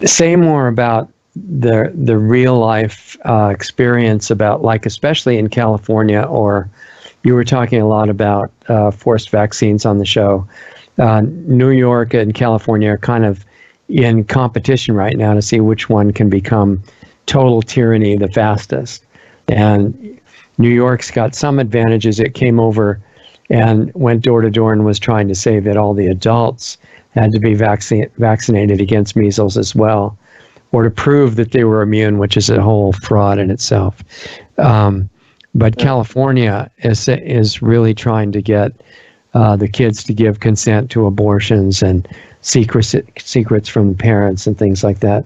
Say more about the real life experience about, like, especially in California, or you were talking a lot about forced vaccines on the show. New York and California are kind of in competition right now to see which one can become total tyranny the fastest. And New York's got some advantages. It came over and went door to door and was trying to say that all the adults had to be vaccinated against measles as well, or to prove that they were immune, which is a whole fraud in itself. But California is really trying to get the kids to give consent to abortions and secrets from the parents and things like that.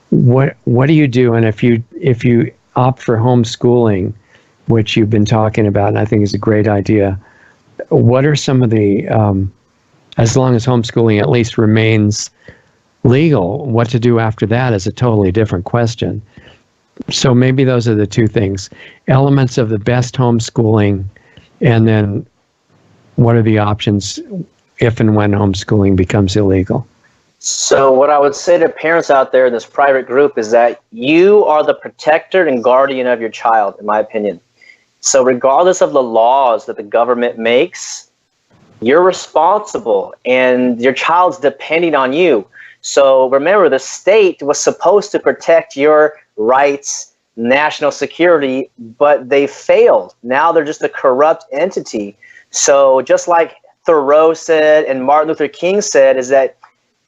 What do you do? And if you opt for homeschooling, which you've been talking about, and I think is a great idea, what are some of the, as long as homeschooling at least remains legal, what to do after that is a totally different question. So maybe those are the two things: elements of the best homeschooling, and then what are the options if and when homeschooling becomes illegal? So what I would say to parents out there in this private group is that you are the protector and guardian of your child, in my opinion. So regardless of the laws that the government makes, you're responsible and your child's depending on you. So remember, the state was supposed to protect your rights, national security, but they failed. Now they're just a corrupt entity. So just like Thoreau said and Martin Luther King said, is that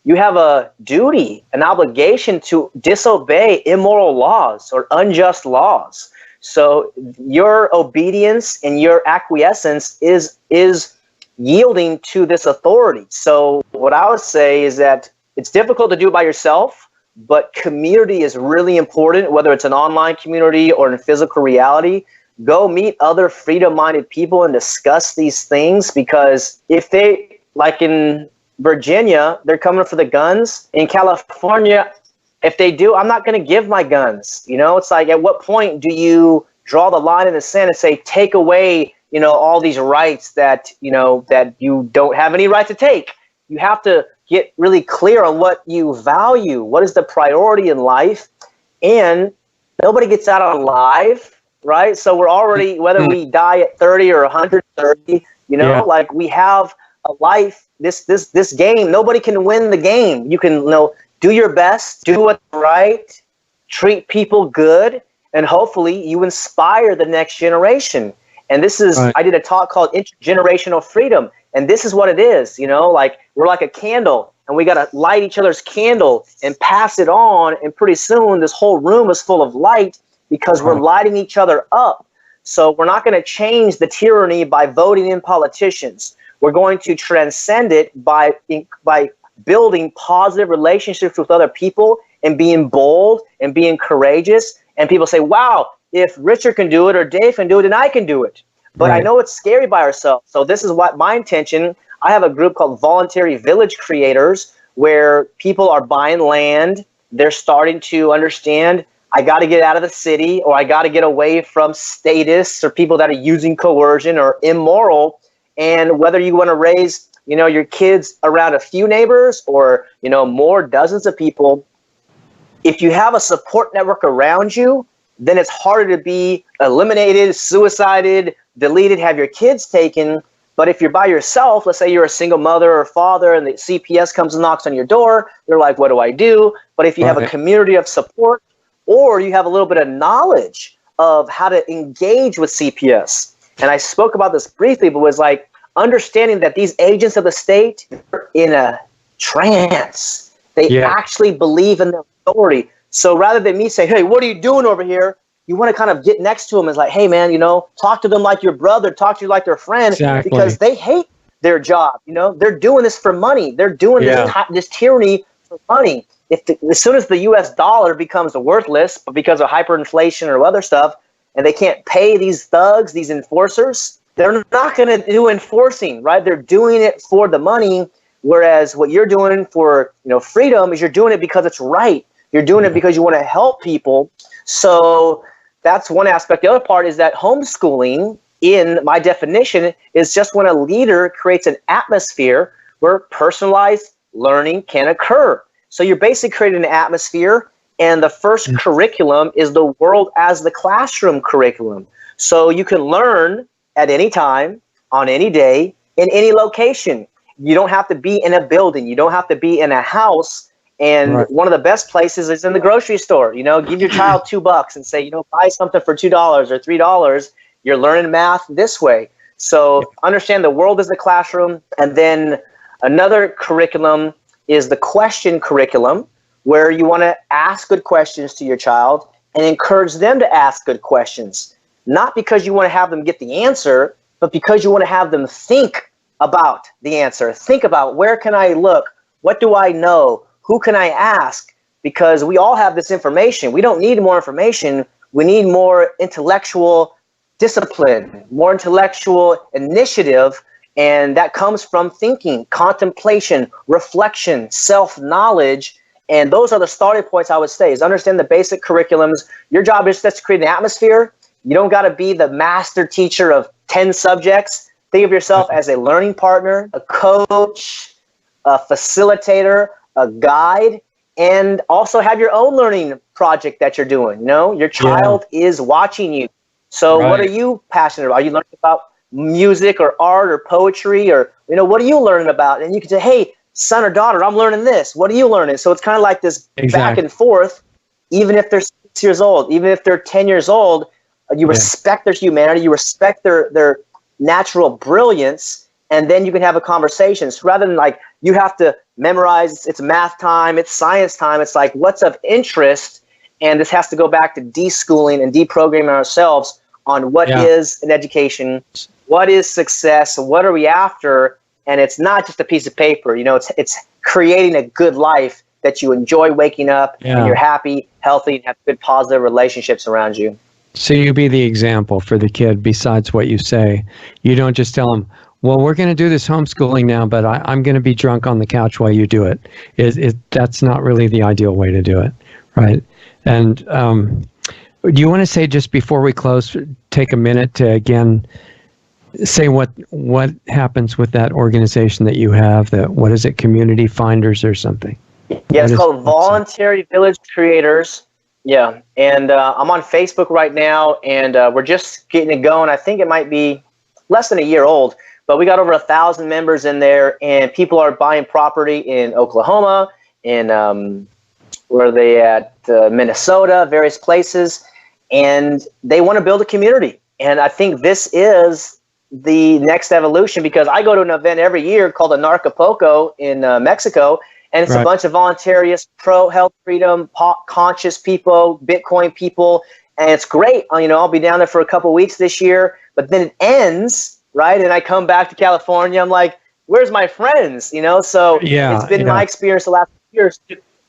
you have a duty, an obligation to disobey immoral laws or unjust laws. So your obedience and your acquiescence is yielding to this authority. So what I would say is that it's difficult to do it by yourself, but community is really important, whether it's an online community or in physical reality. Go meet other freedom-minded people and discuss these things, because if they, like in Virginia, they're coming for the guns. In California, if they do, I'm not going to give my guns. You know, it's like, at what point do you draw the line in the sand and say, take away, you know, all these rights that, you know, that you don't have any right to take? You have to get really clear on what you value. What is the priority in life? And nobody gets out alive, right? So we're already, whether we die at 30 or 130, you know, like we have a life. This game, nobody can win the game. You can, you know, do your best, do what's right, treat people good, and hopefully you inspire the next generation. And this is, I did a talk called Intergenerational Freedom, and this is what it is, you know, like we're like a candle, and we got to light each other's candle and pass it on, and pretty soon this whole room is full of light because we're lighting each other up. So we're not going to change the tyranny by voting in politicians. We're going to transcend it by building positive relationships with other people and being bold and being courageous. And people say, wow, if Richard can do it or Dave can do it, then I can do it. But I know it's scary by ourselves. So this is what my intention. I have a group called Voluntary Village Creators, where people are buying land. They're starting to understand, I got to get out of the city, or I got to get away from statists or people that are using coercion or immoral. And whether you want to raise, you know, your kids around a few neighbors or, you know, more dozens of people, if you have a support network around you, then it's harder to be eliminated, suicided, deleted, have your kids taken. But if you're by yourself, let's say you're a single mother or father and the CPS comes and knocks on your door, you're like, what do I do? But if you have a community of support, or you have a little bit of knowledge of how to engage with CPS, and I spoke about this briefly, but it was like understanding that these agents of the state are in a trance. They actually believe in their authority. So rather than me say, hey, what are you doing over here? You want to kind of get next to them and like, hey, man, you know, talk to them like your brother, talk to you like their friend, because they hate their job. You know, they're doing this for money. They're doing this tyranny for money. As soon as the U.S. dollar becomes worthless because of hyperinflation or other stuff, and they can't pay these thugs, these enforcers, they're not going to do enforcing, right? They're doing it for the money, whereas what you're doing for, you know, freedom is you're doing it because it's right. You're doing it because you want to help people. So that's one aspect. The other part is that homeschooling, in my definition, is just when a leader creates an atmosphere where personalized learning can occur. So you're basically creating an atmosphere, and the first curriculum is the world as the classroom curriculum. So you can learn at any time, on any day, in any location. You don't have to be in a building. You don't have to be in a house. And one of the best places is in the grocery store. You know, give your child $2 and say, you know, buy something for $2 or $3. You're learning math this way. So understand the world is the classroom. And then another curriculum is the question curriculum, where you want to ask good questions to your child and encourage them to ask good questions. Not because you want to have them get the answer, but because you want to have them think about the answer. Think about, where can I look? What do I know? Who can I ask? Because we all have this information. We don't need more information. We need more intellectual discipline, more intellectual initiative, and that comes from thinking, contemplation, reflection, self-knowledge. And those are the starting points, I would say, is understand the basic curriculums. Your job is just to create an atmosphere. You don't got to be the master teacher of 10 subjects. Think of yourself as a learning partner, a coach, a facilitator, a guide, and also have your own learning project that you're doing. You know, your child is watching you. So what are you passionate about? Are you learning about music or art or poetry, or, you know, what are you learning about? And you can say, hey, son or daughter, I'm learning this. What are you learning? So it's kind of like this back and forth, even if they're 6 years old, even if they're 10 years old. You respect their humanity, you respect their natural brilliance, and then you can have a conversation. So rather than like you have to memorize, it's math time, it's science time, it's like what's of interest, and this has to go back to deschooling and deprogramming ourselves on what is an education, what is success, what are we after, and it's not just a piece of paper. You know, it's creating a good life that you enjoy waking up and you're happy, healthy, and have good positive relationships around you. So you be the example for the kid besides what you say. You don't just tell them, well, we're going to do this homeschooling now, but I'm going to be drunk on the couch while you do it. That's not really the ideal way to do it, right? And do you want to say, just before we close, take a minute to, again, say what happens with that organization that you have, what is it, Community Finders or something? Yeah, it's called Voluntary Village Creators. Yeah, and I'm on Facebook right now, and we're just getting it going. I think it might be less than a year old, but we got over 1,000 members in there, and people are buying property in Oklahoma, in where are they at, Minnesota, various places, and they want to build a community. And I think this is the next evolution, because I go to an event every year called Anarchapulco in Mexico, and it's a bunch of voluntarists, pro-health freedom, conscious people, Bitcoin people, and it's great. You know, I'll be down there for a couple of weeks this year, but then it ends, right? And I come back to California. I'm like, where's my friends? You know, so it's been my experience the last few years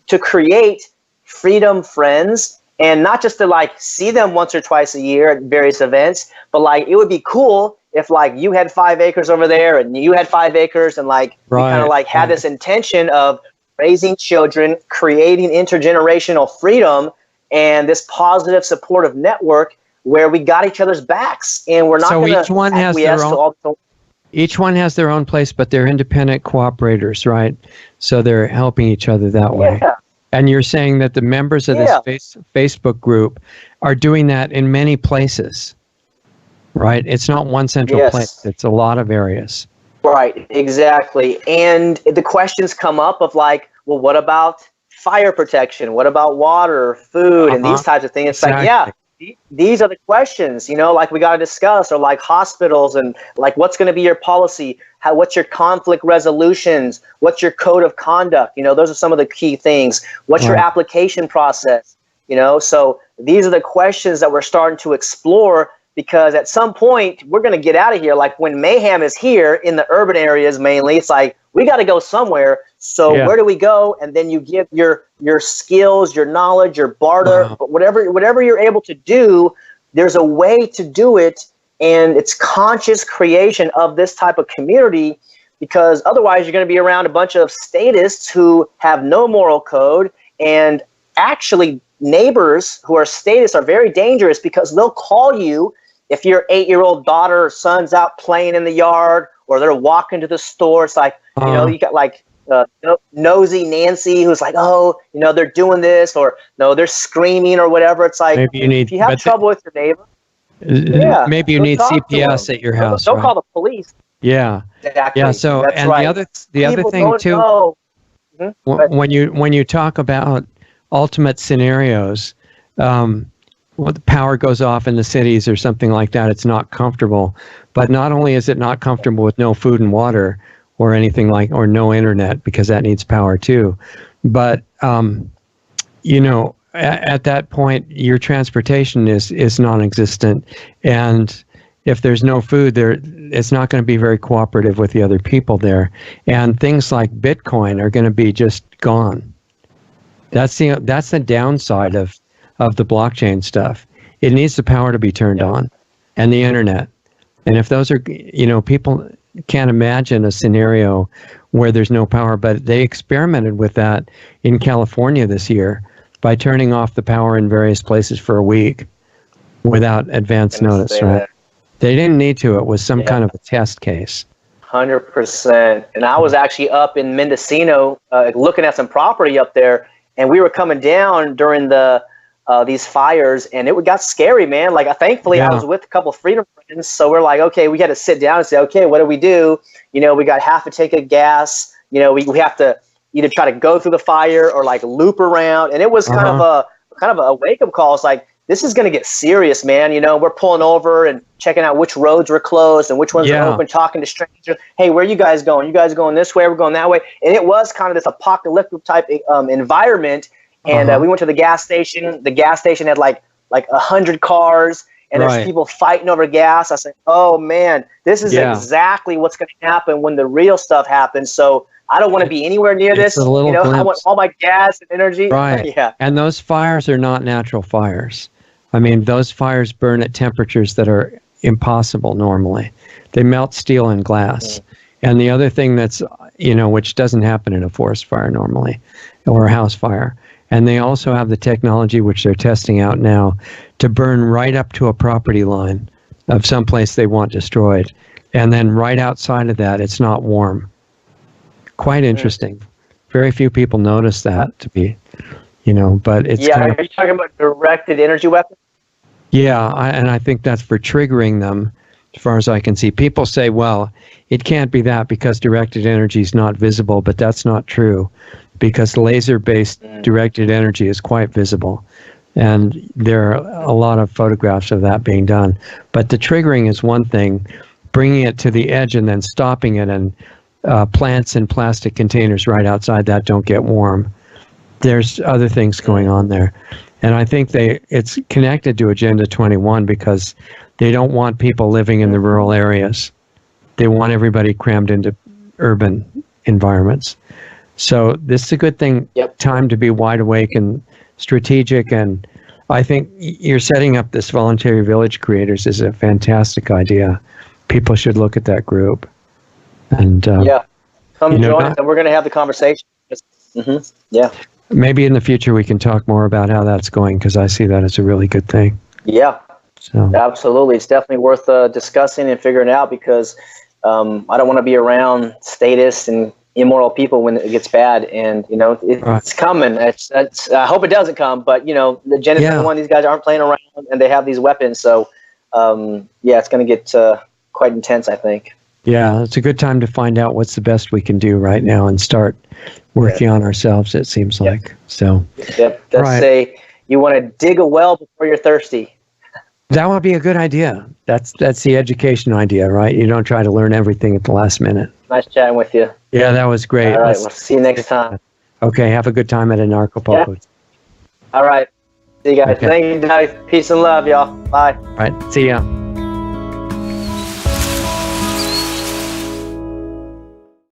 to create freedom friends, and not just to like see them once or twice a year at various events, but like it would be cool if like you had 5 acres over there and you had 5 acres, and like we kind of like had this intention of raising children, creating intergenerational freedom, and this positive supportive network where we got each other's backs, and we're not going to acquiesce to all the. Each one has their own place, but they're independent cooperators, right? So they're helping each other that way. And you're saying that the members of this Facebook group are doing that in many places, right? It's not one central place. It's a lot of areas. Right, exactly. And the questions come up of like, well, what about fire protection? What about water, food, and these types of things? It's like, these are the questions, you know, like we got to discuss, or like hospitals, and like what's going to be your policy? What's your conflict resolutions? What's your code of conduct? You know, those are some of the key things. What's your application process? You know, so these are the questions that we're starting to explore, because at some point we're going to get out of here. Like when mayhem is here in the urban areas mainly, it's like we got to go somewhere. So where do we go? And then you give your skills, your knowledge, your barter, whatever you're able to do, there's a way to do it. And it's conscious creation of this type of community, because otherwise you're going to be around a bunch of statists who have no moral code. And actually neighbors who are statists are very dangerous, because they'll call you if your 8-year-old daughter or son's out playing in the yard, or they're walking to the store. It's like, you know, you got like nosy Nancy who's like, oh, they're doing this, or no, they're screaming or whatever. It's like, Maybe you need, if you have trouble with your neighbor, maybe you go need talk to CPS them. at your house. Don't right? call the police. Yeah. Exactly. Yeah. So, that's and right. the other People thing don't too, know. when you talk about ultimate scenarios, when the power goes off in the cities or something like that, it's not comfortable. But not only is it not comfortable with no food and water or anything or no internet, because that needs power too, but at that point, your transportation is non-existent, and if there's no food there, it's not going to be very cooperative with the other people there, and things like Bitcoin are going to be just gone. That's the downside of the blockchain stuff. It needs the power to be turned on, and the internet. And if those are, people can't imagine a scenario where there's no power, but they experimented with that in California this year by turning off the power in various places for a week without advance notice, right? They didn't need to. It was some kind of a test case. 100%. And I was actually up in Mendocino looking at some property up there, and we were coming down during these fires, and it got scary, man. Like, thankfully, I was with a couple of freedom friends, so we're like, okay, we had to sit down and say, okay, what do we do? We got half a tank of gas. We have to either try to go through the fire or like loop around, and it was kind of a wake up call. It's like, this is going to get serious, man. We're pulling over and checking out which roads were closed and which ones are open, talking to strangers. Hey, where are you guys going? You guys are going this way, we're going that way. And it was kind of this apocalyptic type environment. And we went to the gas station. The gas station had like 100 cars, and there's people fighting over gas. I said, oh, man, this is exactly what's going to happen when the real stuff happens. So I don't want to be anywhere near this. I want all my gas and energy. Right. Yeah. And those fires are not natural fires. I mean, those fires burn at temperatures that are impossible normally. They melt steel and glass. And the other thing that's, which doesn't happen in a forest fire normally or a house fire. And they also have the technology, which they're testing out now, to burn right up to a property line of some place they want destroyed. And then right outside of that, it's not warm. Quite interesting. Very few people notice that to be, but it's are you talking about directed energy weapons? Yeah, and I think that's for triggering them, as far as I can see. People say, well, it can't be that because directed energy is not visible, but that's not true, because laser-based directed energy is quite visible. And there are a lot of photographs of that being done. But the triggering is one thing, bringing it to the edge and then stopping it, and plants in plastic containers right outside that don't get warm. There's other things going on there. And I think it's connected to Agenda 21 because they don't want people living in the rural areas. They want everybody crammed into urban environments. So this is a good thing, time to be wide awake and strategic. And I think you're setting up this Voluntary Village Creators is a fantastic idea. People should look at that group. And come join us, and we're going to have the conversation. Yeah. Maybe in the future we can talk more about how that's going, because I see that as a really good thing. Yeah. So absolutely, it's definitely worth discussing and figuring out, because I don't want to be around statists and immoral people when it gets bad, and it's coming. I hope it doesn't come, but the Agenda 21, these guys aren't playing around, and they have these weapons. So it's going to get quite intense, I think. Yeah, it's a good time to find out what's the best we can do right now and start working on ourselves, it seems like. So, say you want to dig a well before you're thirsty. That would be a good idea. That's the education idea, right? You don't try to learn everything at the last minute. Nice chatting with you. Yeah, that was great. All right, we'll see you next time. Okay, have a good time at Anarchapulco. Yeah. All right. See you guys. Okay. Thank you, guys. Peace and love, y'all. Bye. All right, see ya.